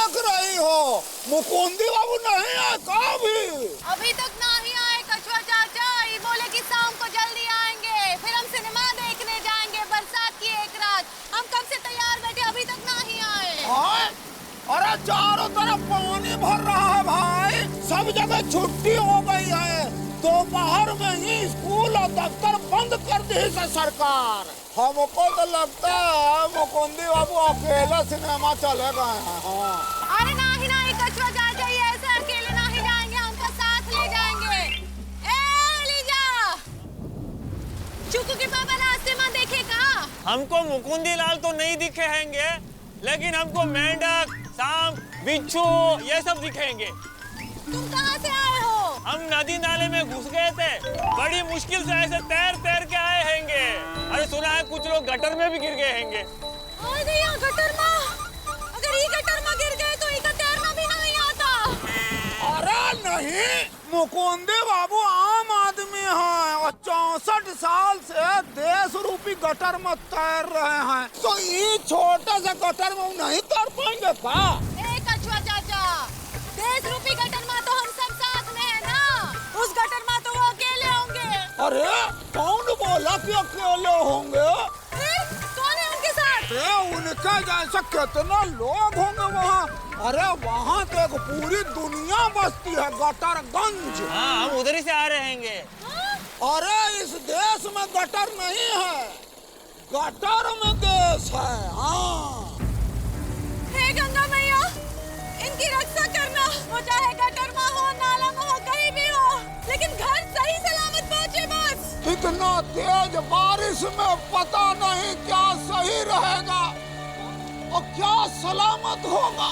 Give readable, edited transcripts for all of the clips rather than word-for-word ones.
देख रही हो? मुकुंदी बाबू नहीं आए का भी? अभी तक नहीं आए कछुआ चाचा। ये बोले कि शाम को जल्दी आएंगे, फिर हम सिनेमा देखने जाएंगे बरसात की एक रात। हम कब से तैयार बैठे, अभी तक नहीं आए। अरे चारों तरफ पानी भर रहा है भाई, सब जगह छुट्टी हो गई है। दोपहर में ही स्कूल और दफ्तर बंद कर दी है सरकार। हमको तो लगता है मुकुंदी बाबू अकेले सिनेमा चले गए हैं। अरे नहीं कछुआ चाचा, ये ऐसे अकेले नहीं जाएंगे, हमको साथ ले जाएंगे। ए लीजा, चुकू के पापा रास्ते में देखे कहाँ? हमको मुकुंदी लाल तो नहीं दिखे हैंगे, लेकिन हमको मेंढक, सांप, बिच्छू ये सब दिखेंगे। तुम कहाँ से आए हो? हम नदी नाले में घुस गए थे, बड़ी मुश्किल से ऐसे तैर के आए हैंगे। अरे सुना है कुछ लोग गटर में भी गिर गए हैंगे। गटर में? अगर ये गटर में गिर गए तो इनका तैरना भी नहीं आता। अरे नहीं, मुकुंदी बाबू आम आदमी हैं और 64 साल से देश रूपी गटर में तैर रहे हैं, तो ये छोटे से गटर में नहीं तैर पाएंगे का? कछुआ चाचा, देश रूपी गटर में तो हम सब साथ में है ना, उस गटर में तो वो अकेले होंगे। अरे कौन बोला कि अकेले होंगे? कौन है उनके साथ? उनके जैसे कितना लोग होंगे वहाँ। अरे वहाँ तो एक पूरी दुनिया बसती है, गटरगंज। हाँ, हम उधर ही से आ रहे हैंगे। अरे इस देश में गटर नहीं है, गटर में देश है। हाँ, हे गंगा मैया, इनकी रक्षा करना। वो चाहे गटर में हो, नाला में हो, कहीं भी हो, लेकिन घर सही सलामत पहुँचे बस। इतना तेज बारिश में पता नहीं क्या सही रहेगा और क्या सलामत होगा।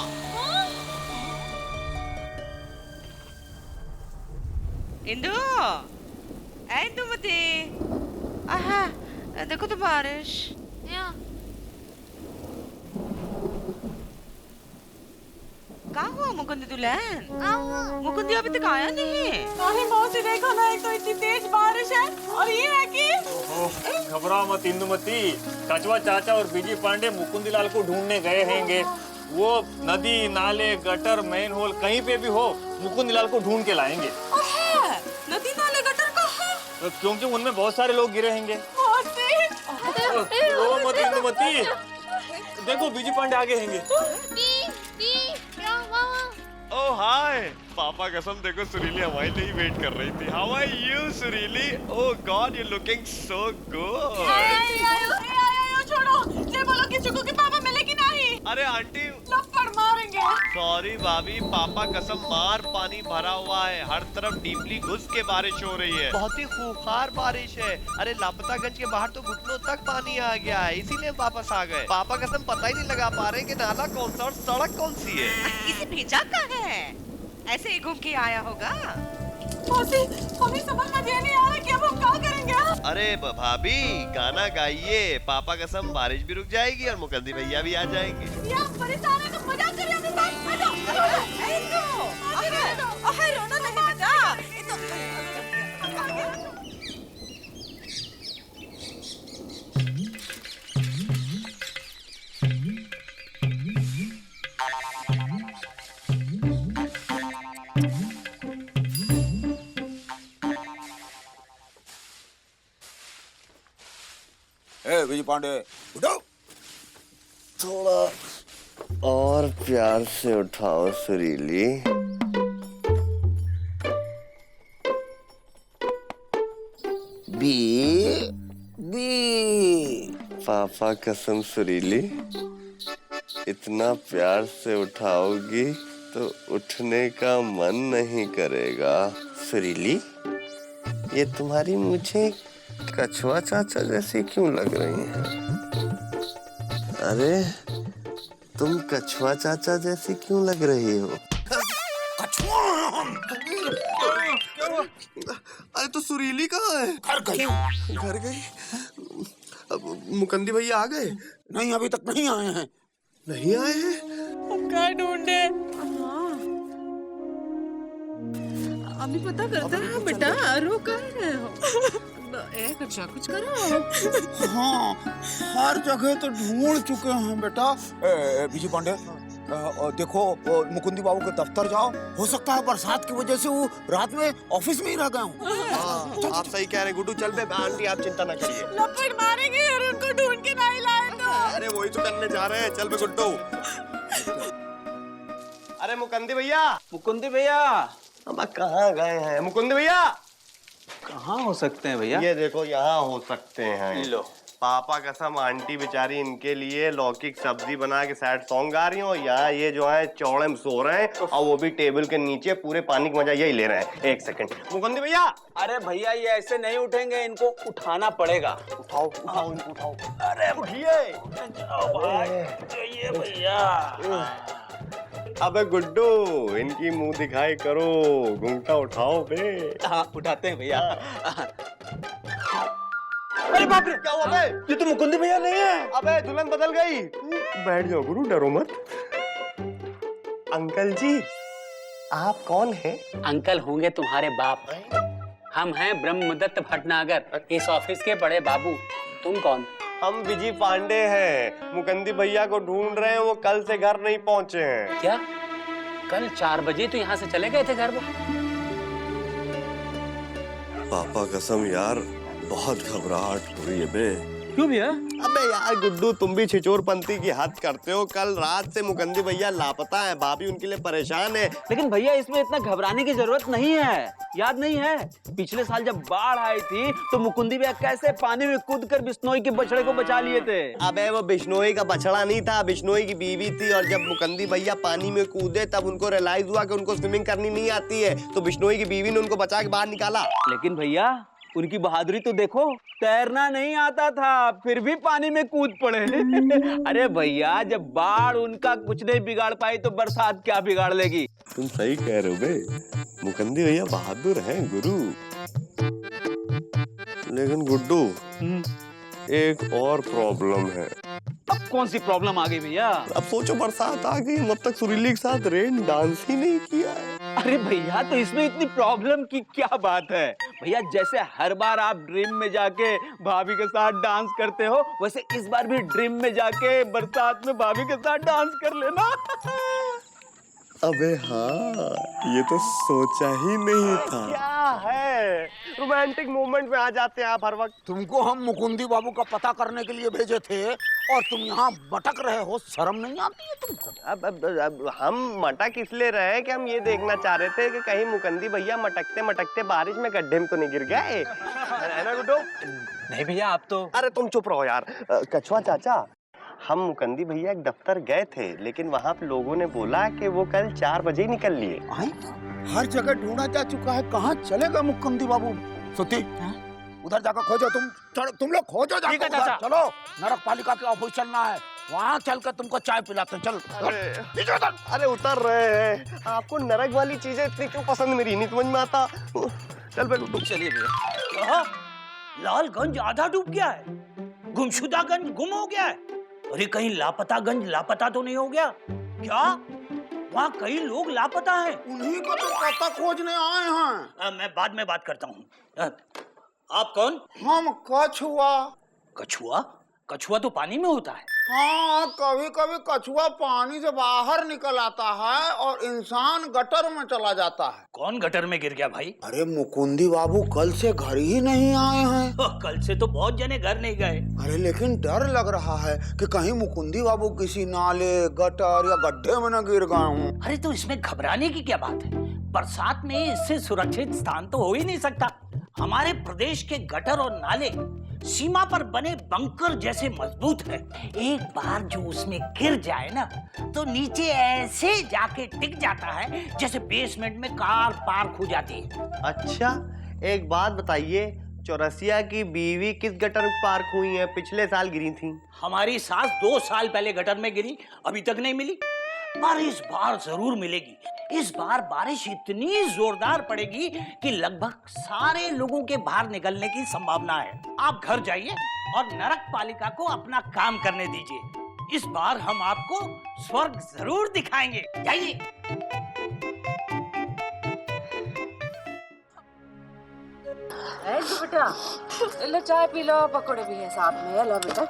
इंदु, इंदुमती, आहा, देखो तो बारिश। कहाँ हुआ मुकुंदी दुल्हन? मुकुंदी अभी तक आया नहीं। मौसी देखो ना, एक तो इतनी तेज बारिश है और ये है कि घबराओ मत इंदुमती, कछुआ चाचा और बीजी पांडे मुकुंदी लाल को ढूंढने गए हैंगे। वो नदी नाले गटर मेन होल कहीं पे भी हो, मुकुंदी लाल को ढूंढ के लाएंगे। नदी नाले गटर कहाँ? तो क्योंकि उनमें बहुत सारे लोग गिरे हैंगे। रो मत इंदुमती, देखो बीजी पांडे आगे हैंगे। ओह हाय, पापा कसम देखो सुरीली हमारे लिए वेट कर रही थी। How are you Surili? Oh god, you looking so good. छोड़ो, ये बोलो कि चुकू के पापा मिले कि नहीं? अरे आंटी, लपड़ मारेंगे। सॉरी भाभी, पापा कसम मार पानी भरा हुआ है, हर तरफ डीपली घुस के बारिश हो रही है, बहुत ही खूंखार बारिश है। अरे लापतागंज के बाहर तो घुटनों तक पानी आ गया है, इसीलिए वापस आ गए। पापा कसम पता ही नहीं लगा पा रहे कि नाला कौन सा और सड़क कौन सी है। इसे भेजा कहाँ है? ऐसे ही घूम के आया होगा। मौसी, हमें समझ में नहीं आ रहा कि अब हम क्या करेंगे। अरे भाभी, गाना गाइए, पापा कसम बारिश भी रुक जाएगी और मुकुंदी भैया भी आ जाएंगे। या परेशान है तो मजाक कर रहे हो साथ में। रोना नहीं बेटा, ये तो विजय पांडे उठो। थोड़ा और प्यार से उठाओ सुरीली। बी बी पापा कसम सुरीली, इतना प्यार से उठाओगी तो उठने का मन नहीं करेगा। सुरीली, ये तुम्हारी मुझे कछुआ चाचा जैसी क्यों लग रही हैं? अरे तुम कछुआ चाचा जैसी क्यों लग रही हो? अरे तो सुरीली कहाँ है? घर गई। अब मुकुंदी भैया आ गए? नहीं, अभी तक नहीं आए हैं। नहीं आए हैं? हम कहाँ ढूंढे? अभी पता करते हैं बेटा, रो कर रहे हो? कुछ करो। हाँ, हर जगह तो ढूंढ चुके हैं बेटा। विजय पांडे, देखो वो मुकुंदी बाबू के दफ्तर जाओ, हो सकता है बरसात की वजह से वो रात में ऑफिस में ही रह गए हूँ। आप सही कह रहे हैं गुड्डू, चल बे आंटी, आप चिंता ना करिए। लपट मारेंगे और उनको ढूंढ के नहीं लाए तो। अरे वही तो करने जा रहे हैं, चल बे गुड्डू। अरे मुकुंदी भैया, मुकुंदी भैया अब कहाँ गए हैं मुकुंदी भैया? कहाँ हो सकते हैं भैया? ये देखो यहाँ हो सकते हैं। लो पापा कसम, आंटी बेचारी इनके लिए लौकी की सब्जी बना के सैड सॉन्ग गा रही हो। यहाँ ये जो है चौड़े में सो रहे हैं और वो भी टेबल के नीचे, पूरे पानी का मजा यही ले रहे हैं। एक सेकंड मुकुंदी भैया। अरे भैया ये ऐसे नहीं उठेंगे, इनको उठाना पड़ेगा। उठाओ उठाओ इनको उठाओ। अरे उठिए। ये भैया अबे गुड्डू, इनकी मुंह दिखाई करो, घूंघटा उठाओ बे। हाँ उठाते हैं भैया। अरे बाप रे, क्या हुआ बे? ये तो मुकुंदी भैया नहीं है। अबे दुल्हन बदल गई। बैठ जाओ गुरु, डरो मत। अंकल जी, आप कौन हैं? अंकल होंगे तुम्हारे बाप। हम हैं ब्रह्मदत्त भटनागर, इस ऑफिस के बड़े बाबू। तुम कौन? हम विजय पांडे हैं। मुकुंदी भैया को ढूंढ रहे हैं, वो कल से घर नहीं पहुंचे हैं। क्या कल 4 बजे तो यहाँ से चले गए थे घर वो? पापा कसम यार, बहुत घबराहट हो रही है बे। क्यों भैया? अबे यार गुड्डू, तुम भी छिचोरपंती की हद करते हो। कल रात से मुकुंदी भैया लापता है, भाभी उनके लिए परेशान है। लेकिन भैया इसमें इतना घबराने की जरूरत नहीं है। याद नहीं है पिछले साल जब बाढ़ आई थी तो मुकुंदी भैया कैसे पानी में कूदकर बिश्नोई के बछड़े को बचा लिए थे? अबे वो बिश्नोई का बछड़ा नहीं था, बिश्नोई की बीवी थी। और जब मुकुंदी भैया पानी में कूदे तब उनको रियलाइज हुआ कि उनको स्विमिंग करनी नहीं आती है, तो बिश्नोई की बीवी ने उनको बचा के बाहर निकाला। लेकिन भैया उनकी बहादुरी तो देखो, तैरना नहीं आता था फिर भी पानी में कूद पड़े। अरे भैया जब बाढ़ उनका कुछ नहीं बिगाड़ पाई तो बरसात क्या बिगाड़ लेगी? तुम सही कह रहे हो बे, मुकुंदी भैया बहादुर हैं गुरु। लेकिन गुड्डू, एक और प्रॉब्लम है। अब कौन सी प्रॉब्लम आ गई भैया? अब सोचो बरसात आ गई, अब तक सुरीली के साथ रेन डांस ही नहीं किया है। अरे भैया तो इसमें इतनी प्रॉब्लम की क्या बात है? भैया जैसे हर बार आप ड्रीम में जाके भाभी के साथ डांस करते हो, वैसे इस बार भी ड्रीम में जाके बरसात में भाभी के साथ डांस कर लेना। अबे हाँ, ये तो सोचा ही नहीं था। क्या है, रोमांटिक मोमेंट में आ जाते हैं आप हर वक्त। तुमको हम मुकुंदी बाबू का पता करने के लिए भेजे थे और तुम यहाँ भटक रहे हो, शर्म नहीं आती है तुमको? अब हम मटक इसलिए रहे कि हम ये देखना चाह रहे थे कि कहीं मुकुंदी भैया मटकते मटकते बारिश में गड्ढे में तो नहीं गिर गए, है ना गुड्डू? नहीं भैया आप तो। अरे तुम चुप रहो यार। कछुआ चाचा, हम मुकुंदी भैया एक दफ्तर गए थे, लेकिन वहाँ पे लोगों ने बोला कि वो कल 4 बजे ही निकल लिए। हर जगह ढूंढा जा चुका है, कहाँ चले गए मुकुंदी बाबू? सुती, उधर जाकर खोजो। तुम लोग खोजो जाकर उधर। चलो, नरक पालिका के ऑफिस चलना है, वहाँ चलकर तुमको चाय पिलाते हैं। चल। अरे उतर रहे हैं। आपको नरक वाली चीजें इतनी क्यों पसंद, मेरी नहीं समझ में आता। चल बे गुड्डू। चलिए भैया। लालगंज आधा डूब गया है, गुमशुदागंज गुम हो गया है। अरे कहीं लापतागंज लापता तो नहीं हो गया क्या? वहाँ कई लोग लापता हैं। उन्हीं को तो पता खोजने आए हैं। मैं बाद में बात करता हूँ। आप कौन? हम कछुआ। कछुआ? कछुआ तो पानी में होता है। हाँ, कभी कभी कछुआ पानी से बाहर निकल आता है और इंसान गटर में चला जाता है। कौन गटर में गिर गया भाई? अरे मुकुंदी बाबू कल से घर ही नहीं आए हैं। कल से तो बहुत जने घर नहीं गए। अरे लेकिन डर लग रहा है कि कहीं मुकुंदी बाबू किसी नाले, गटर या गड्ढे में न गिर गए हों। अरे तो इसमें घबराने की क्या बात है? बरसात में इससे सुरक्षित स्थान तो हो ही नहीं सकता। हमारे प्रदेश के गटर और नाले सीमा पर बने बंकर जैसे मजबूत है। एक बार जो उसमें गिर जाए ना, तो नीचे ऐसे जाके टिक जाता है जैसे बेसमेंट में कार पार्क हो जाती है। अच्छा, एक बात बताइए, चौरसिया की बीवी किस गटर में पार्क हुई है? पिछले साल गिरी थी। हमारी सास 2 साल पहले गटर में गिरी, अभी तक नहीं मिली, पर इस बार जरूर मिलेगी। इस बार बारिश इतनी जोरदार पड़ेगी कि लगभग सारे लोगों के बाहर निकलने की संभावना है। आप घर जाइए और नरक पालिका को अपना काम करने दीजिए। इस बार हम आपको स्वर्ग जरूर दिखाएंगे। जाइए। बेटा, लो चाय पी लो, पकौड़े भी है साथ में। लो बेटा,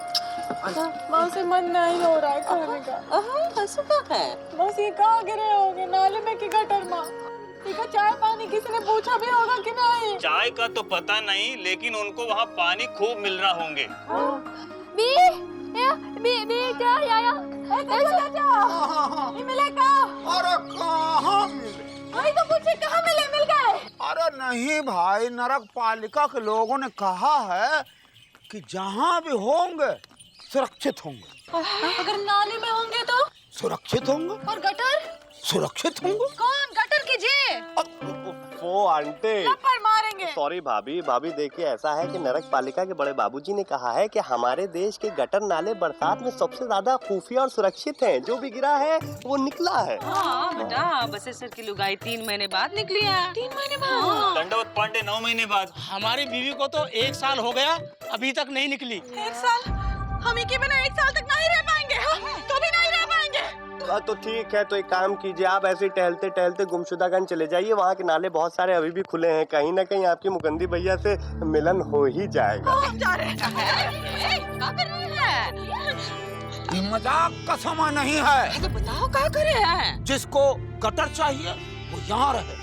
से मन नहीं हो रहा है खाने का। सुबह है बस ये कहाँ गिरे होंगे, नाले में कि गटर में? इनका चाय पानी किसी ने पूछा भी होगा कि नहीं? चाय का तो पता नहीं, लेकिन उनको वहाँ पानी खूब मिल रहा होंगे। मिलेगा? अरे कहाँ मिले? वही तो पूछे, कहाँ मिले? मिल गए? अरे नहीं भाई, नरक पालिका के लोगों ने कहा है कि जहाँ भी होंगे सुरक्षित होंगे। अगर नाले में होंगे तो? सुरक्षित होंगे। और गटर? सुरक्षित होंगे। कौन गटर कीजिए? वो आंटी थप्पड़ मारेंगे। सॉरी भाभी, भाभी देखिए ऐसा है कि नरक पालिका के बड़े बाबूजी ने कहा है कि हमारे देश के गटर नाले बरसात में सबसे ज्यादा खुफिया और सुरक्षित हैं। जो भी गिरा है वो निकला है। हाँ बेटा, बसेसर की लुगाई 3 महीने बाद निकली है। 3 महीने बाद? दंडवत पांडे 9 महीने बाद। हमारी बीवी को तो 1 साल हो गया, अभी तक नहीं निकली। 1 साल? हम के बिना 1 साल तक नहीं रह पाएंगे। कभी नहीं रह पाएंगे। तो ठीक है, तो एक काम कीजिए, आप ऐसे टहलते टहलते गुमशुदागंज चले जाइए। वहाँ के नाले बहुत सारे अभी भी खुले हैं, कहीं ना कहीं आपकी मुकंदी भैया से मिलन हो ही जाएगा। जा रहे हैं। क्या कर रहे हैं? ये मजाक का समय नहीं है। तो बताओ क्या कर रहे हैं? जिसको गटर चाहिए वो यहाँ रहे,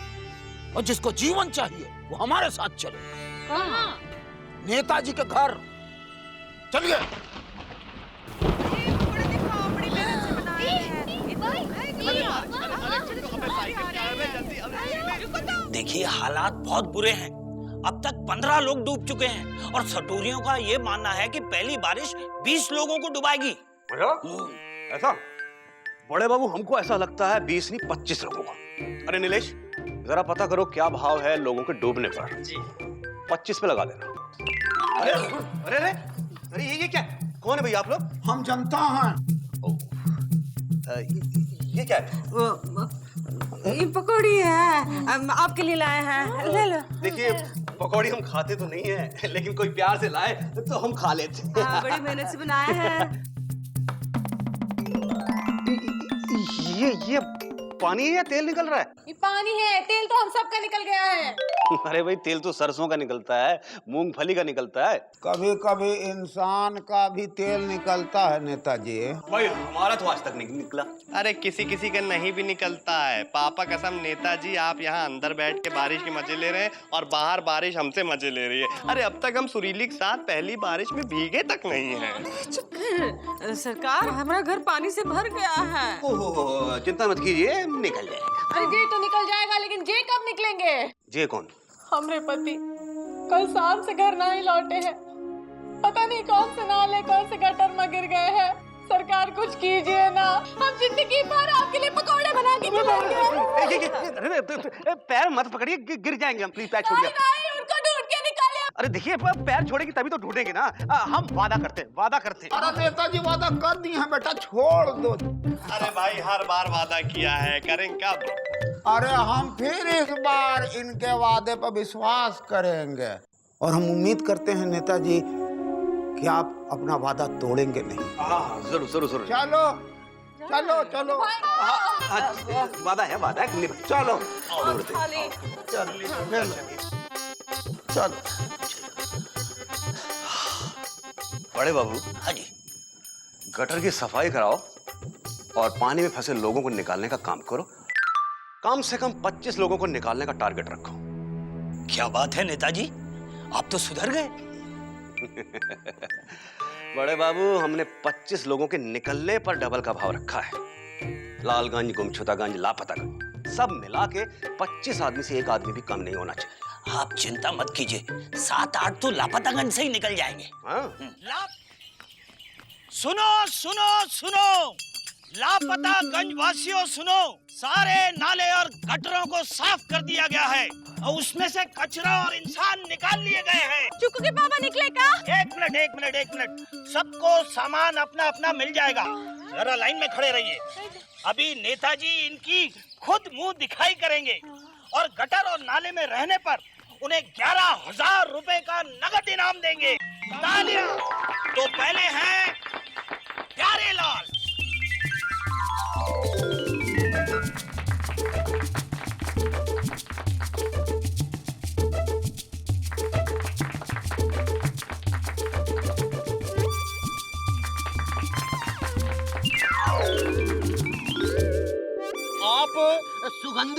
और जिसको जीवन चाहिए वो हमारे साथ चले। कहाँ? नेताजी के घर चलिए। देखिए हालात बहुत बुरे हैं। अब तक 15 लोग डूब चुके हैं और सटोरियों का ये मानना है कि पहली बारिश 20 लोगों को डुबाएगी। ऐसा? बड़े बाबू, हमको ऐसा लगता है 20 नहीं 25 लोगों का। अरे नीलेश, जरा पता करो क्या भाव है लोगों के डूबने पर। जी 25 पे लगा देना। अरे अरे अरे अरे ये क्या? कौन है भैया आप लोग? हम जनता हैं। ये क्या है? ये पकौड़ी है, आपके लिए लाए हैं, ले लो। देखिए पकौड़ी हम खाते तो नहीं है, लेकिन कोई प्यार से लाए तो हम खा लेते। बड़ी मेहनत से बनाए हैं। ये पानी है या तेल निकल रहा है? ये पानी है, तेल तो हम सबका निकल गया है। अरे भाई, तेल तो सरसों का निकलता है, मूंगफली का निकलता है। कभी कभी इंसान का भी तेल निकलता है नेताजी। भाई हमारा तो आज तक नहीं निकला। अरे किसी किसी का नहीं भी निकलता है। पापा कसम नेताजी, आप यहाँ अंदर बैठ के बारिश के मजे ले रहे हैं और बाहर बारिश हमसे मजे ले रही है। अरे अब तक हम सुरीली के साथ पहली बारिश में भीगे तक नहीं हैं। सरकार, हमारा घर पानी से भर गया है। ओहो, चिंता मत कीजिए, निकल जाएगा। अरे ये तो निकल जाएगा, लेकिन जे कब निकलेंगे? जे कौन? हमरे पति कल शाम से घर नहीं लौटे हैं। पता नहीं कौन से नाले कौन से गटर में गिर गए हैं। सरकार कुछ कीजिए ना, हम जिंदगी भर आपके लिए पकौड़े बना के खिलाएंगे। पैर मत पकड़िए, गिर जाएंगे हम, प्लीज पैर छोड़िए। उनको ढूंढ के निकालिए। अरे देखिए, पैर छोड़ेगी तभी तो ढूंढेंगे ना। हम वादा करते हैं। अरे नेताजी वादा कर दिए हैं बेटा, छोड़ दो। अरे भाई हर बार वादा किया है, करें कब? अरे हम फिर इस बार इनके वादे पर विश्वास करेंगे, और हम उम्मीद करते हैं नेताजी कि आप अपना वादा तोड़ेंगे नहीं। हाँ, जरूर जरूर जरूर। चलो चलो चलो। वादा है, चलो चलो। बड़े बाबू, हाँ जी। गटर की सफाई कराओ और पानी में फंसे लोगों को निकालने का काम करो। कम से कम 25 लोगों को निकालने का टारगेट रखो। क्या बात है नेताजी, आप तो सुधर गए। बड़े बाबू, हमने 25 लोगों के निकलने पर डबल का भाव रखा है। लालगंज, गुमशुदागंज, लापतागंज सब मिला के 25 आदमी से एक आदमी भी कम नहीं होना चाहिए। आप चिंता मत कीजिए, 7-8 तो लापतागंज से ही निकल जाएंगे। हाँ? सुनो सुनो सुनो, लापतागंज वासियों सुनो, सारे नाले और गटरों को साफ कर दिया गया है और उसमें से कचरा और इंसान निकाल लिए गए हैं। चुकू के पापा निकले का? एक मिनट, सबको सामान अपना अपना मिल जाएगा। जरा लाइन में खड़े रहिए। अभी नेताजी इनकी खुद मुंह दिखाई करेंगे और गटर और नाले में रहने पर उन्हें 11,000 रुपए का नगद इनाम देंगे। तालियां। तो पहले हैं प्यारे लाल।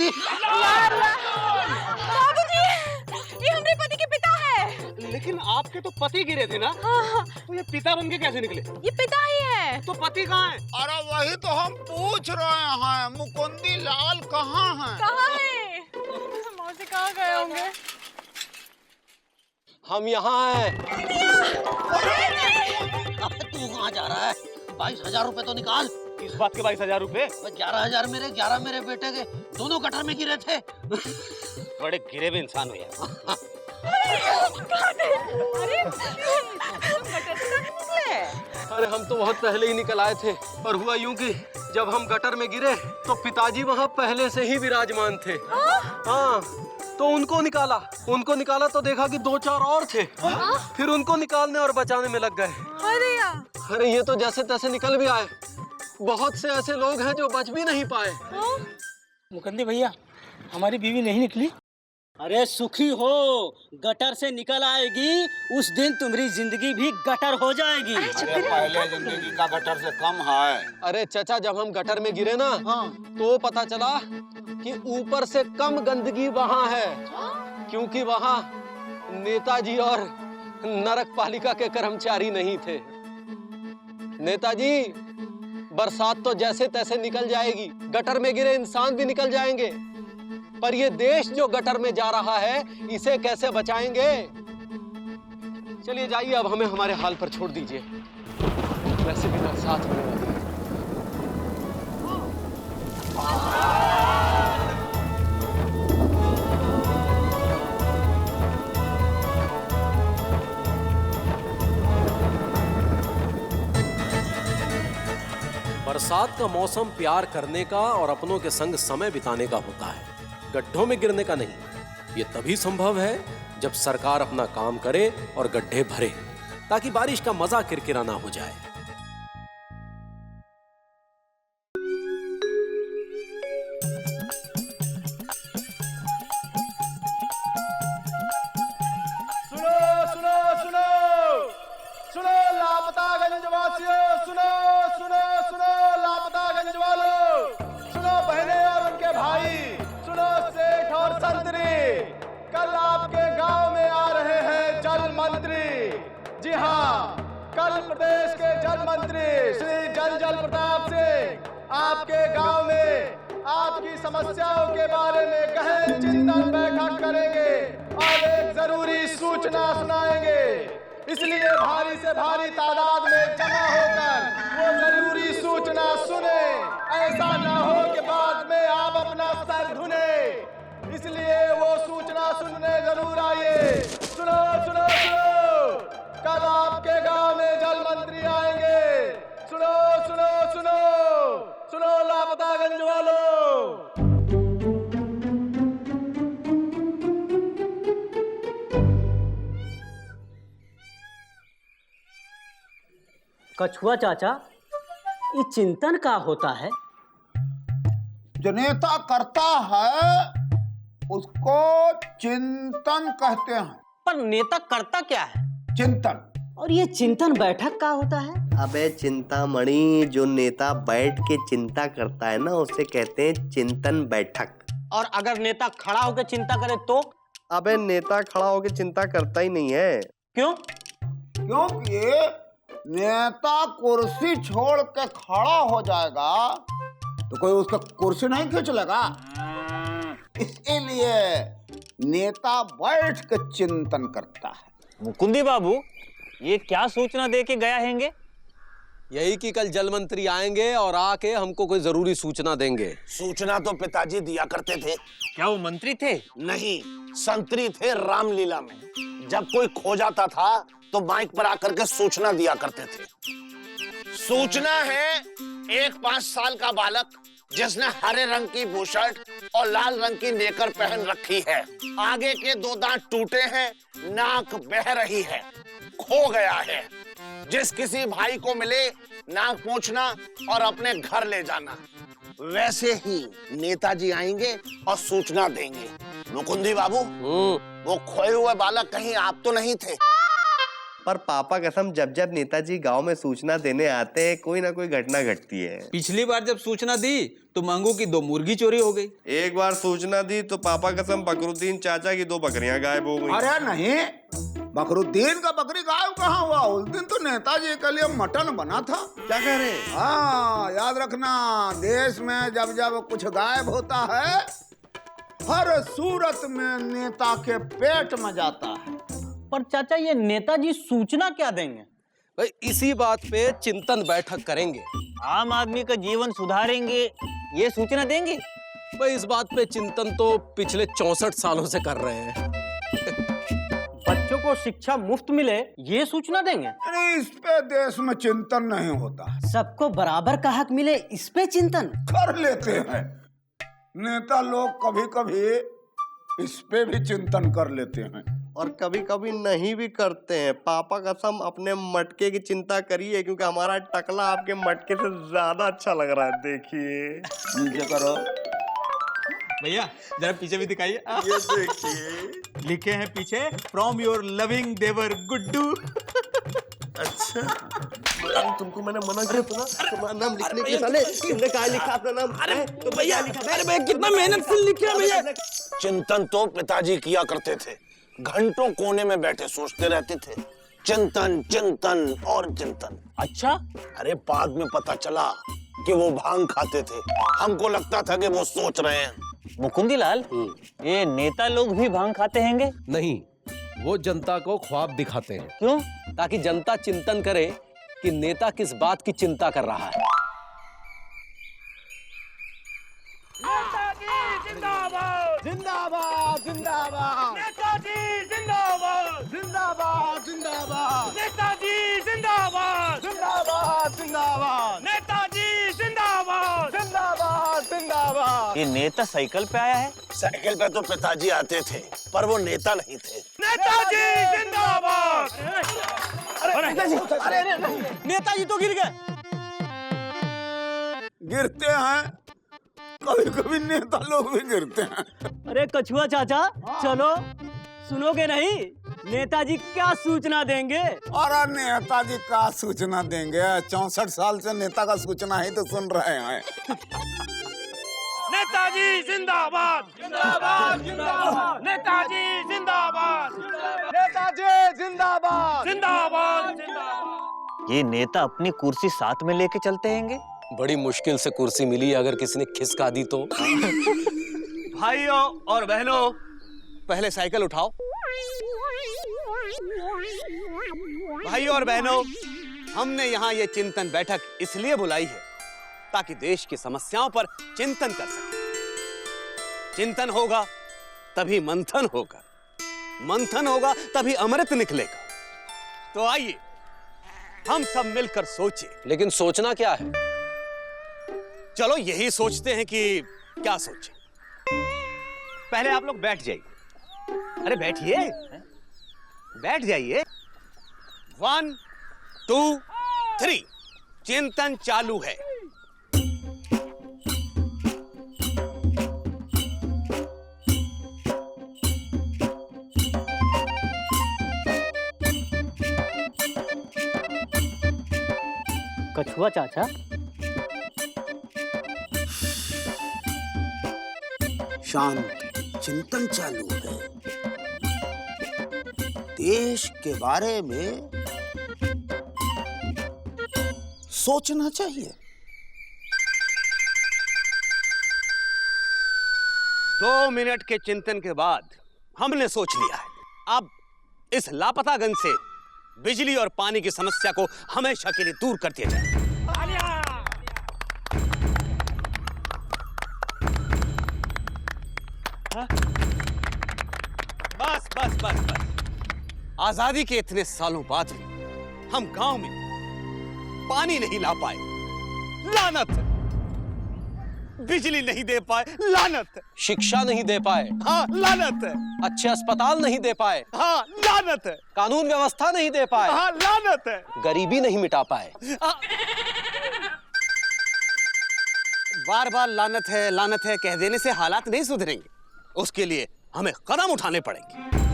बाबूजी। बाबूजी, ये हमारे पति के पिता है। लेकिन आपके तो पति गिरे थे ना, तो ये पिता बन के कैसे निकले? ये पिता ही है। तो पति कहाँ है? अरे वही तो हम पूछ रहे हैं, मुकुंदी लाल कहाँ हैं? कहाँ है? मौसी कहाँ गए होंगे? हम यहाँ हैं। अबे तू कहाँ जा रहा है? 22,000 रुपए तो निकाल। इस बात के 22,000 रुपए? 11,000 मेरे, 11 मेरे बेटे के, दोनों गटर में गिरे थे। बड़े गिरे हुए इंसान हो यार। अरे हम तो बहुत पहले ही निकल आए थे, और हुआ यूं कि जब हम गटर में गिरे तो पिताजी वहाँ पहले से ही विराजमान थे। हाँ, तो उनको निकाला तो देखा कि 2-4 और थे। फिर उनको निकालने और बचाने में लग गए। अरे ये तो जैसे तैसे निकल भी आए। बहुत से ऐसे लोग हैं जो बच भी नहीं पाए। मुकंदी भैया, हमारी बीवी नहीं निकली। अरे सुखी हो, गटर से निकल आएगी, उस दिन तुम्हारी जिंदगी भी गटर हो जाएगी। अरे पहले जिंदगी का गटर से कम है। अरे चाचा, जब हम गटर में गिरे ना, तो पता चला कि ऊपर से कम गंदगी वहाँ है, क्योंकि वहाँ नेताजी और नरक पालिका के कर्मचारी नहीं थे। नेताजी, बरसात तो जैसे तैसे निकल जाएगी, गटर में गिरे इंसान भी निकल जाएंगे, पर ये देश जो गटर में जा रहा है, इसे कैसे बचाएंगे? चलिए जाइए, अब हमें हमारे हाल पर छोड़ दीजिए। वैसे भी बरसात होने वाली है। बरसात का मौसम प्यार करने का और अपनों के संग समय बिताने का होता है, गड्ढों में गिरने का नहीं। ये तभी संभव है जब सरकार अपना काम करे और गड्ढे भरे, ताकि बारिश का मजा किरकिराना हो जाए। सुनो लापतागंज वासियों, सुनो लापतागंज वालों, सुनो बहनें और उनके भाई, सुनो सेठ और संतरी, कल आपके गांव में आ रहे हैं जल मंत्री। जी हाँ, कल प्रदेश के जल मंत्री श्री जल प्रताप सिंह आपके गांव में आपकी समस्याओं के बारे में गहन चिंतन बैठक करेंगे और एक जरूरी सूचना सुनाएंगे। इसलिए भारी से भारी तादाद में जमा होकर वो जरूरी सूचना सुने, ऐसा ना हो कि बाद में आप अपना सर धुने। इसलिए वो सूचना सुनने जरूर आइए। सुनो सुनो सुनो, कल आपके गांव में जल मंत्री आएंगे। सुनो सुनो सुनो, सुनो लापतागंज वालों। कछुआ चाचा, ये चिंतन का होता है? जो नेता करता है उसको चिंतन कहते हैं। पर नेता करता क्या है? चिंतन। और ये चिंतन बैठक का होता है? अबे चिंतामणि, जो नेता बैठ के चिंता करता है ना, उसे कहते हैं चिंतन बैठक। और अगर नेता खड़ा होकर चिंता करे तो? अबे नेता खड़ा होकर चिंता करता ही नहीं है। क्यों? क्योंकि नेता कुर्सी छोड़ के खड़ा हो जाएगा तो कोई उसका कुर्सी नहीं खींच लेगा। इसीलिए नेता बैठ के चिंतन करता है। मुकुंदी बाबू, ये क्या सूचना दे के गया हैंगे? यही कि कल जल मंत्री आएंगे और आके हमको कोई जरूरी सूचना देंगे। सूचना तो पिताजी दिया करते थे। क्या वो मंत्री थे? नहीं, संतरी थे रामलीला में। जब कोई खो जाता था तो माइक पर आकर के सूचना दिया करते थे। सूचना है एक 5 साल का बालक जिसने हरे रंग की बुशर्ट और लाल रंग की नेकर पहन रखी है, आगे के 2 दांत टूटे हैं, नाक बह रही है, खो गया है। जिस किसी भाई को मिले नाक पोंछना और अपने घर ले जाना। वैसे ही नेताजी आएंगे और सूचना देंगे। मुकुंदी बाबू, वो खोए हुए बालक कहीं आप तो नहीं थे? पर पापा कसम जब जब नेताजी गांव में सूचना देने आते हैं कोई ना कोई घटना घटती है। पिछली बार जब सूचना दी तो मंगू की 2 मुर्गी चोरी हो गई। एक बार सूचना दी तो पापा कसम बकरुद्दीन चाचा की 2 बकरियां गायब हो गई। अरे नहीं, बकरुद्दीन का बकरी गायब कहाँ हुआ? उस दिन तो नेताजी के लिए मटन बना था। क्या कह रहे? हाँ, याद रखना, देश में जब जब कुछ गायब होता है हर सूरत में नेता के पेट में जाता है। पर चाचा ये नेताजी सूचना क्या देंगे? भाई इसी बात पे चिंतन बैठक करेंगे। आम आदमी का जीवन सुधारेंगे ये सूचना देंगे? भाई इस बात पे चिंतन तो पिछले 64 सालों से कर रहे हैं। बच्चों को शिक्षा मुफ्त मिले ये सूचना देंगे? अरे इस पे देश में चिंतन नहीं होता। सबको बराबर का हक मिले इस पे चिंतन कर लेते हैं नेता लोग, कभी कभी इस पे भी चिंतन कर लेते हैं और कभी कभी नहीं भी करते हैं। पापा कसम अपने मटके की चिंता करिए क्योंकि हमारा टकला आपके मटके से ज्यादा अच्छा लग रहा है। देखिए नीचे करो भैया, जरा पीछे भी दिखाइए। ये देखिए लिखे हैं पीछे फ्रॉम योर लविंग देवर गुड्डू। अच्छा तुमको मैंने मना किया था ना तुम्हारा नाम लिखने के साले, तुमने कहा लिखा अपना नाम? अरे तो भैया, अरे भैया कितना मेहनत से लिखा भैया। चिंतन तो पिताजी किया करते थे, घंटों कोने में बैठे सोचते रहते थे, चिंतन चिंतन और चिंतन। अच्छा, अरे बाद में पता चला कि वो भांग खाते थे, हमको लगता था कि वो सोच रहे हैं। मुकुंदीलाल, ये नेता लोग भी भांग खाते हैंगे? नहीं, वो जनता को ख्वाब दिखाते हैं। क्यों? ताकि जनता चिंतन करे कि नेता किस बात की चिंता कर रहा है। जिंदाबाद जिंदाबाद जिंदाबाद, नेताजी जिंदाबाद जिंदाबाद जिंदाबाद, नेताजी जिंदाबाद जिंदाबाद जिंदाबाद, नेताजी जिंदाबाद जिंदाबाद जिंदाबाद। ये नेता साइकिल पे आया है? साइकिल पे तो पिताजी आते थे पर वो नेता नहीं थे। नेताजी जिंदाबाद। अरे नेताजी तो गिर गए। गिरते हैं, कभी कभी नेता लोग भी गिरते हैं। अरे कछुआ चाचा, चलो सुनोगे नहीं? नेताजी क्या सूचना देंगे? और नेताजी का सूचना देंगे? 64 साल से नेता का सूचना ही तो सुन रहे हैं। नेताजी जिंदाबाद जिंदाबाद जिंदाबाद, नेताजी जिंदाबाद नेताजी जिंदाबाद जिंदाबाद जिंदाबाद। ये नेता अपनी कुर्सी साथ में लेके चलते हैंगे? बड़ी मुश्किल से कुर्सी मिली, अगर किसी ने खिसका दी तो। भाइयों और बहनों, पहले साइकिल उठाओ। भाइयों और बहनों, हमने यहाँ ये चिंतन बैठक इसलिए बुलाई है ताकि देश की समस्याओं पर चिंतन कर सके। चिंतन होगा तभी मंथन होगा, मंथन होगा तभी अमृत निकलेगा। तो आइए हम सब मिलकर सोचें। लेकिन सोचना क्या है? चलो यही सोचते हैं कि क्या सोचें। पहले आप लोग बैठ जाइए। अरे बैठिए, बैठ जाइए। 1 2 3 चिंतन चालू है। कछुआ चाचा, शांत चिंतन चालू है। देश के बारे में सोचना चाहिए। 2 मिनट के चिंतन के बाद हमने सोच लिया है। अब इस लापतागंज से बिजली और पानी की समस्या को हमेशा के लिए दूर कर दिया जाए। बस बस बस बस। आजादी के इतने सालों बाद भी हम गांव में पानी नहीं ला पाए, लानत है। बिजली नहीं दे पाए, लानत है। शिक्षा नहीं दे पाए, हाँ लानत है। अच्छे अस्पताल नहीं दे पाए, हाँ लानत है। कानून व्यवस्था नहीं दे पाए, हाँ लानत है। गरीबी नहीं मिटा पाए। बार बार लानत है कह देने से हालात नहीं सुधरेंगे। उसके लिए हमें कदम उठाने पड़ेंगे।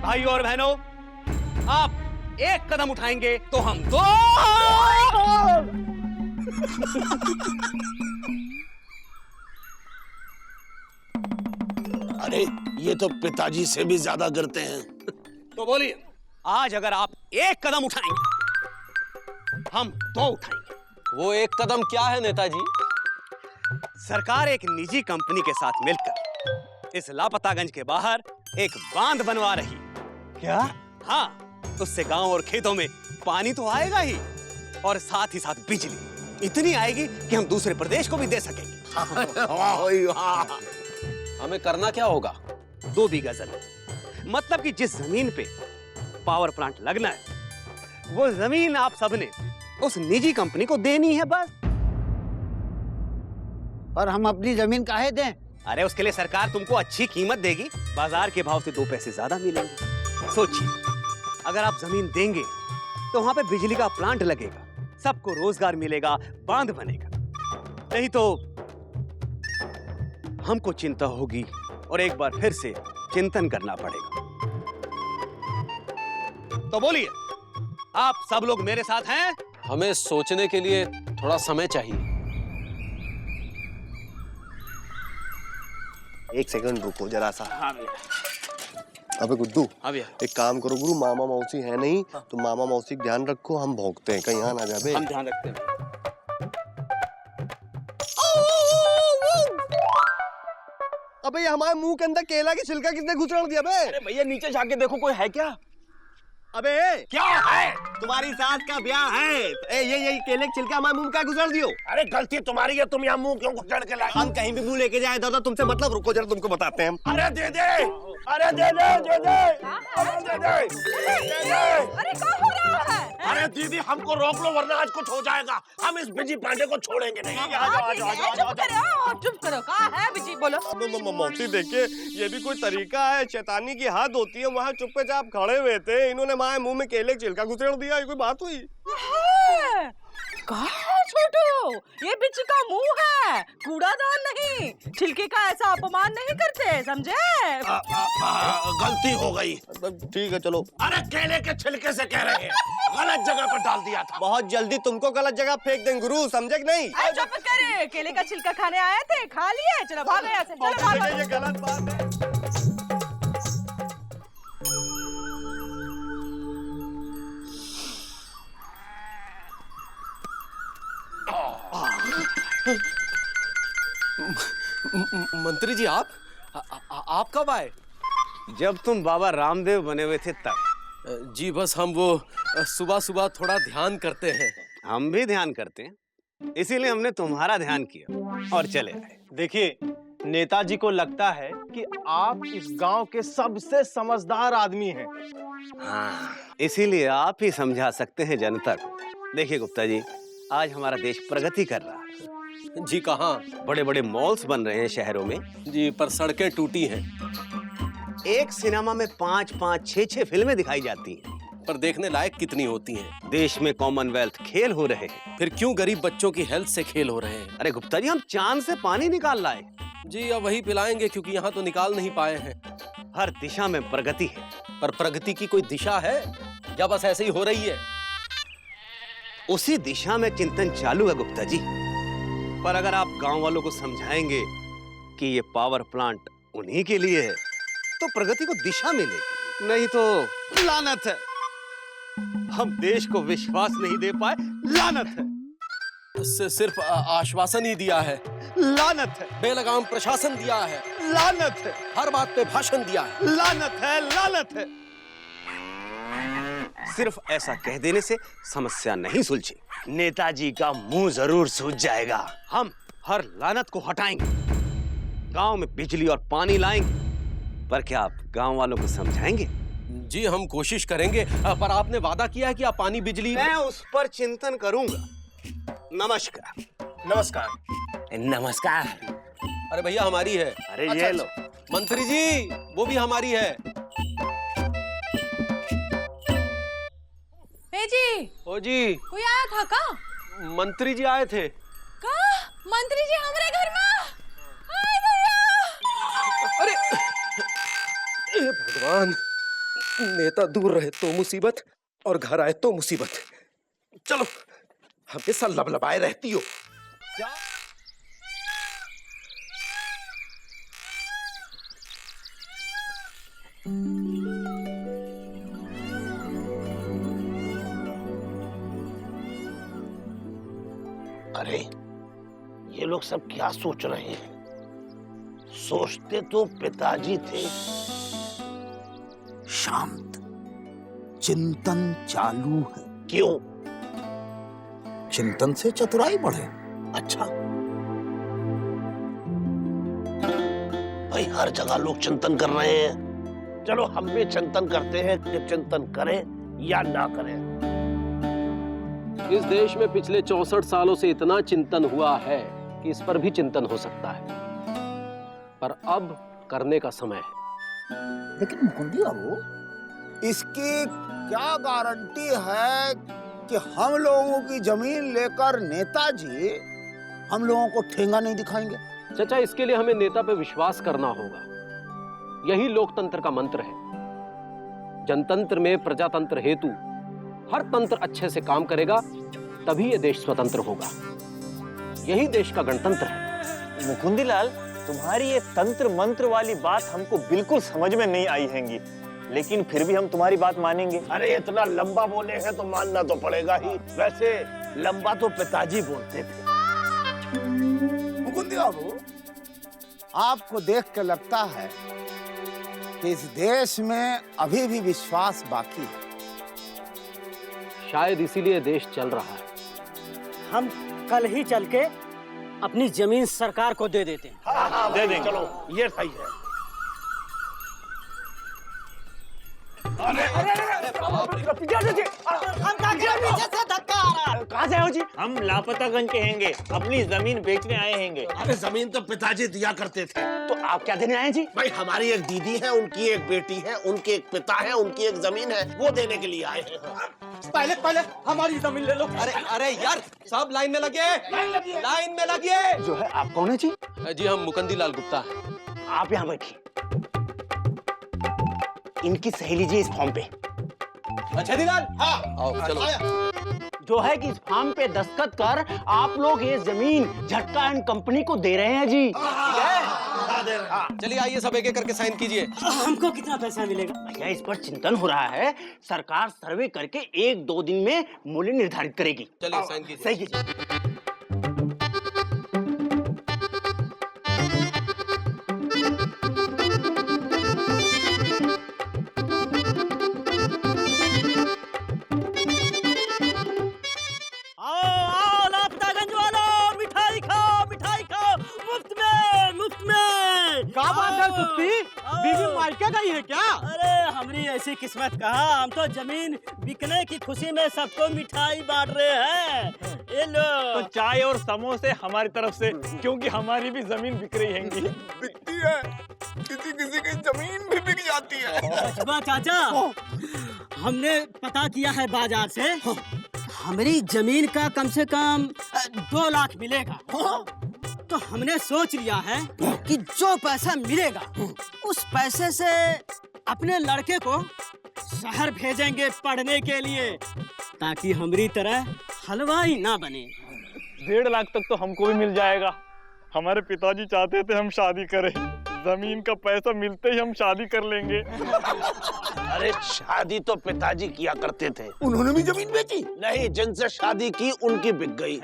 भाइयों और बहनों, आप एक कदम उठाएंगे तो हम दो। अरे ये तो पिताजी से भी ज्यादा गिरते हैं। तो बोलिए, आज अगर आप एक कदम उठाएंगे, हम दो उठाएंगे। वो एक कदम क्या है नेताजी? सरकार एक निजी कंपनी के साथ मिलकर इस लापतागंज के बाहर एक बांध बनवा रही। क्या? हाँ, उससे गांव और खेतों में पानी तो आएगा ही, और साथ ही साथ बिजली इतनी आएगी कि हम दूसरे प्रदेश को भी दे सकेंगे। वाह। हमें करना क्या होगा? 2 बीघा जमीन, मतलब कि जिस जमीन पे पावर प्लांट लगना है वो जमीन आप सबने उस निजी कंपनी को देनी है बस। और हम अपनी जमीन काहे दें? अरे उसके लिए सरकार तुमको अच्छी कीमत देगी, बाजार के भाव से 2 पैसे ज्यादा मिलेंगे। सोचिए, अगर आप जमीन देंगे तो वहां पे बिजली का प्लांट लगेगा, सबको रोजगार मिलेगा, बांध बनेगा। नहीं तो हमको चिंता होगी और एक बार फिर से चिंतन करना पड़ेगा। तो बोलिए, आप सब लोग मेरे साथ हैं? हमें सोचने के लिए थोड़ा समय चाहिए। 1 सेकंड रुको जरा सा। हाँ भैया। अबे गुड्डू, हाँ भैया। एक काम करो गुरु, मामा मौसी है नहीं तो मामा मौसी का ध्यान रखो, हम भौंकते हैं, कहीं यहाँ ना जाबे। हम ध्यान रखते हैं। अबे ये हमारे मुंह के अंदर केला की छिलका किसने घुसड़ दिया बे? अरे भैया नीचे जाके देखो कोई है क्या? अबे क्या है? तुम्हारी सास का ब्याह है। ये केले की छिलका हमारे मुंह का घुसड़ दियो। अरे गलती तुम्हारी है, तुम यहाँ मुंह क्यों घुसड़ के लाए? हम कहीं भी मुंह लेके जाए दादा, तुमसे मतलब। रुको जरा, तुमको बताते हैं हम। अरे दे दे, अरे दे दे, दे दे, अरे दे दे, दे दे। अरे क्या हो रहा है? अरे दीदी हमको रोक लो वरना आज कुछ हो जाएगा। हम इस बिजी पांडे को छोड़ेंगे नहीं। चुप करो, कहाँ है बिजी? बोलो। मौसी देखिए, ये भी कोई तरीका है? शैतानी की हद होती है। वहाँ चुपचाप खड़े हुए थे, इन्होंने हमारे मुंह में केले की छिलका घुसेड़ दिया। ये कोई बात हुई? कहाँ है छोटू? ये बिच्छू का मुंह है, कूड़ादान नहीं। छिलके का ऐसा अपमान नहीं करते, समझे? गलती हो गई। ठीक है चलो। अरे केले के छिलके से कह रहे हैं, गलत जगह पर डाल दिया था। बहुत जल्दी तुमको गलत जगह फेंक देंगे गुरु, समझे कि नहीं? चुप करे, केले का छिलका खाने आए थे, खा लिए, चलो भागो यहाँ से, चलो भागो। ये गलत बात है। मंत्री जी, आप कब आए? जब तुम बाबा रामदेव बने हुए थे तब। जी बस हम वो सुबह सुबह थोड़ा ध्यान करते हैं। हम भी ध्यान करते हैं, इसीलिए हमने तुम्हारा ध्यान किया और चले आए। देखिए, नेताजी को लगता है कि आप इस गांव के सबसे समझदार आदमी हैं। हाँ, इसीलिए आप ही समझा सकते हैं जनता को। देखिए गुप्ता जी, आज हमारा देश प्रगति कर रहा है। जी कहाँ? बड़े बड़े मॉल्स बन रहे हैं शहरों में। जी पर सड़कें टूटी हैं। एक सिनेमा में 5-5, 6-6 फिल्में दिखाई जाती हैं। पर देखने लायक कितनी होती हैं? देश में कॉमनवेल्थ खेल हो रहे हैं। फिर क्यों गरीब बच्चों की हेल्थ से खेल हो रहे हैं? अरे गुप्ता जी, हम चांद से पानी निकाल लाए। जी अब वही पिलाएंगे, क्योंकि यहाँ तो निकाल नहीं पाए हैं। हर दिशा में प्रगति है। पर प्रगति की कोई दिशा है या बस ऐसे ही हो रही है? उसी दिशा में चिंतन चालू है गुप्ता जी। पर अगर आप गांव वालों को समझाएंगे कि ये पावर प्लांट उन्हीं के लिए है तो प्रगति को दिशा मिलेगी, नहीं तो लानत है। हम देश को विश्वास नहीं दे पाए, लानत है। सिर्फ आश्वासन ही दिया है, लानत है। बेलगाम प्रशासन दिया है, लानत है। हर बात पे भाषण दिया है, लानत है, लानत है। सिर्फ ऐसा कह देने से समस्या नहीं सुलझे। नेताजी का मुंह जरूर सूझ जाएगा। हम हर लानत को हटाएंगे, गांव में बिजली और पानी लाएंगे। पर क्या आप गांव वालों को समझाएंगे? जी हम कोशिश करेंगे, पर आपने वादा किया है कि आप पानी बिजली। मैं उस पर चिंतन करूंगा। नमस्कार। नमस्कार। नमस्कार। अरे भैया हमारी है। अरे ये लो। मंत्री जी, वो भी हमारी है। जी, ओ जी, कोई आया था का? मंत्री जी आए थे। का? मंत्री जी हमारे घर में? हाय भैया! अरे हे भगवान, नेता दूर रहे तो मुसीबत, और घर आए तो मुसीबत। चलो, हमेशा लबलबाए रहती हो। अरे ये लोग सब क्या सोच रहे हैं? सोचते तो पिताजी थे। शांत, चिंतन चालू है। क्यों? चिंतन से चतुराई बढ़े। अच्छा, भाई हर जगह लोग चिंतन कर रहे हैं, चलो हम भी चिंतन करते हैं कि चिंतन करें या ना करें। इस देश में पिछले 64 सालों से इतना चिंतन हुआ है कि इस पर भी चिंतन हो सकता है, पर अब करने का समय है। लेकिन मुकुंदी बाबू, इसकी क्या गारंटी है कि हम लोगों की जमीन लेकर नेताजी हम लोगों को ठेंगा नहीं दिखाएंगे? चाचा, इसके लिए हमें नेता पे विश्वास करना होगा। यही लोकतंत्र का मंत्र है। जनतंत्र में प्रजातंत्र हेतु हर तंत्र अच्छे से काम करेगा, तभी ये देश स्वतंत्र होगा। यही देश का गणतंत्र है। मुकुंदी लाल, तुम्हारी ये तंत्र मंत्र वाली बात हमको बिल्कुल समझ में नहीं आई हैंगी, लेकिन फिर भी हम तुम्हारी बात मानेंगे। अरे इतना लंबा बोले हैं तो मानना तो पड़ेगा ही। वैसे लंबा तो पिताजी बोलते थे। मुकुंदी बाबू, आपको देख के लगता है कि इस देश में अभी भी विश्वास बाकी है। शायद इसीलिए देश चल रहा है। हम कल ही चल के अपनी जमीन सरकार को दे देते हैं। हाँ, दे देंगे। चलो, ये सही है। कहाँ से हो जी? हम लापतागंज के हैंगे, अपनी जमीन बेचने आए हैंगे। अरे जमीन तो पिताजी दिया करते थे। तो आप क्या देने आए जी? भाई हमारी एक दीदी है, उनकी एक बेटी है, उनके एक पिता है, उनकी एक जमीन है, वो देने के लिए आए हैं। पहले हमारी जमीन ले लो। अरे यार, सब लाइन में लगे, लाइन में लगे। जो है, आप कौन है जी? जी, हम मुकुंदी लाल गुप्ता हैं। आप यहाँ बैठिए। इनकी सहेली जी इस फॉर्म पे। अच्छा दीलाल, हाँ, आओ चलो। जो है कि इस फॉर्म पे दस्तखत कर आप लोग ये जमीन झटका एंड कंपनी को दे रहे हैं जी। ठीक है? चलिए आइए, सब एक एक करके साइन कीजिए। हमको कितना पैसा मिलेगा? भैया, इस पर चिंतन हो रहा है। सरकार सर्वे करके 1-2 दिन में मूल्य निर्धारित करेगी। चलिए साइन कीजिए। सही कीजिए। क्या बात है सुप्पी? बीवी मायके गई है क्या? अरे हमारी ऐसी किस्मत कहा, हम तो जमीन बिकने की खुशी में सबको मिठाई बांट रहे हैं। ये लो। तो चाय और समोसे हमारी तरफ से, क्योंकि हमारी भी जमीन बिक रही हैंगी। बिकती है, किसी किसी की जमीन भी बिक जाती है। अच्छा चाचा, हमने पता किया है बाजार से, हमारी जमीन का कम से कम 2 लाख मिलेगा। तो हमने सोच लिया है कि जो पैसा मिलेगा उस पैसे से अपने लड़के को शहर भेजेंगे पढ़ने के लिए, ताकि हमारी तरह हलवाई ना बने। 1.5 लाख तक तो हमको भी मिल जाएगा। हमारे पिताजी चाहते थे हम शादी करें, जमीन का पैसा मिलते ही हम शादी कर लेंगे। अरे शादी तो पिताजी किया करते थे। उन्होंने भी जमीन बेची? नहीं, जिनसे शादी की उनकी बिक गई।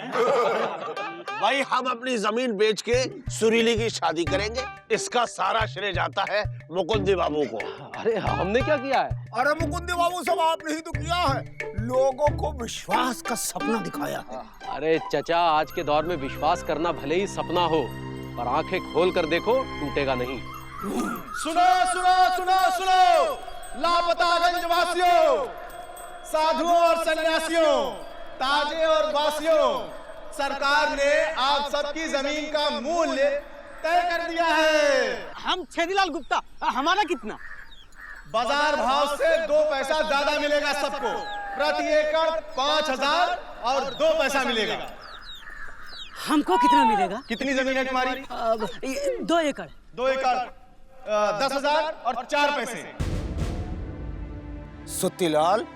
भाई हम अपनी जमीन बेच के सुरीली की शादी करेंगे। इसका सारा श्रेय जाता है मुकुंदी बाबू को। अरे हमने क्या किया है? अरे मुकुंदी बाबू, सब आपने ही तो किया है। लोगों को विश्वास का सपना दिखाया है। अरे चचा, आज के दौर में विश्वास करना भले ही सपना हो, पर आंखें खोल कर देखो, टूटेगा नहीं। सुनो सुनो सुनो सुनो, लापतागंज वासियों, साधुओं और सन्यासियों, ताजे और बासियों, सरकार ने आप सबकी जमीन का मूल्य तय कर दिया है। हम छेदीलाल गुप्ता, हमारा कितना? बाजार भाव से 2 पैसा ज्यादा मिलेगा सबको। प्रति एकड़ 5,000 और 2 पैसा मिलेगा। हमको कितना मिलेगा? कितनी जमीन है तुम्हारी? 2 एकड़। 2 एकड़ 10,000 और 4 पैसे। सुत्तीलाल,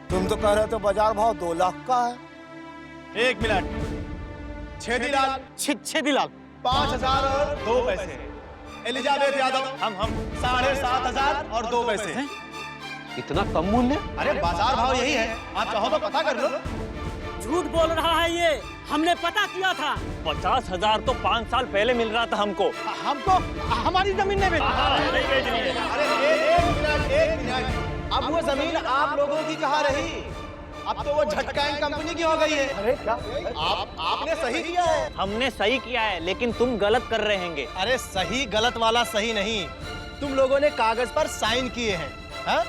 तुम तो कह रहे थे बाजार भाव 2 लाख का है। 1 मिनट। छेदीलाल, छेदीलाल 5000 और 2 पैसे। एलिजाबेथ यादव, हम 7500 और 2 पैसे। इतना कम मूल्य? अरे बाजार भाव यही है, आप चाहो तो पता कर लो। झूठ बोल रहा है ये, हमने पता किया था। 50,000 तो 5 साल पहले मिल रहा था हमको। हमको हमारी जमीन ने नहीं बेचनी है। अरे एक मिनट, अब वो जमीन आप लोगों की कहाँ रही? अब तो वो झटका एंड कंपनी की हो गई है। अरे क्या आपने सही किया है? हमने सही किया है, लेकिन तुम गलत कर रहे हैं। अरे सही गलत वाला सही नहीं, तुम लोगों ने कागज पर साइन किए हैं, हाँ?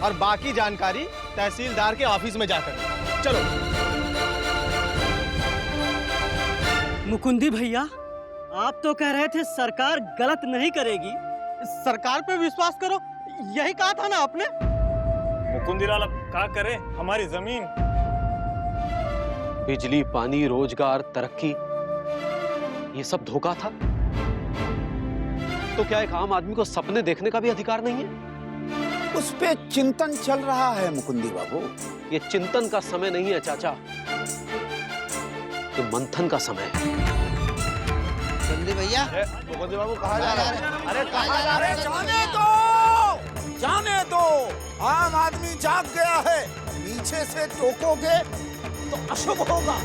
और बाकी जानकारी तहसीलदार के ऑफिस में जाकर। चलो। मुकुंदी भैया, आप तो कह रहे थे सरकार गलत नहीं करेगी। सरकार पे विश्वास करो, यही कहा था ना आपने। मुकुंदीलाल अब क्या करे, हमारी जमीन। बिजली, पानी, रोजगार, तरक्की, ये सब धोखा था। तो क्या एक आम आदमी को सपने देखने का भी अधिकार नहीं है? उस पे चिंतन चल रहा है मुकुंदी बाबू। ये चिंतन का समय नहीं है चाचा, ये मंथन का समय है। जल्दी भैया, मुकुंदी बाबू कहाँ जा रहे हैं? अरे कहाँ जा रहे हैं? जाने दो, आम आदमी जाग गया है। पीछे से टोकोगे तो अशुभ होगा।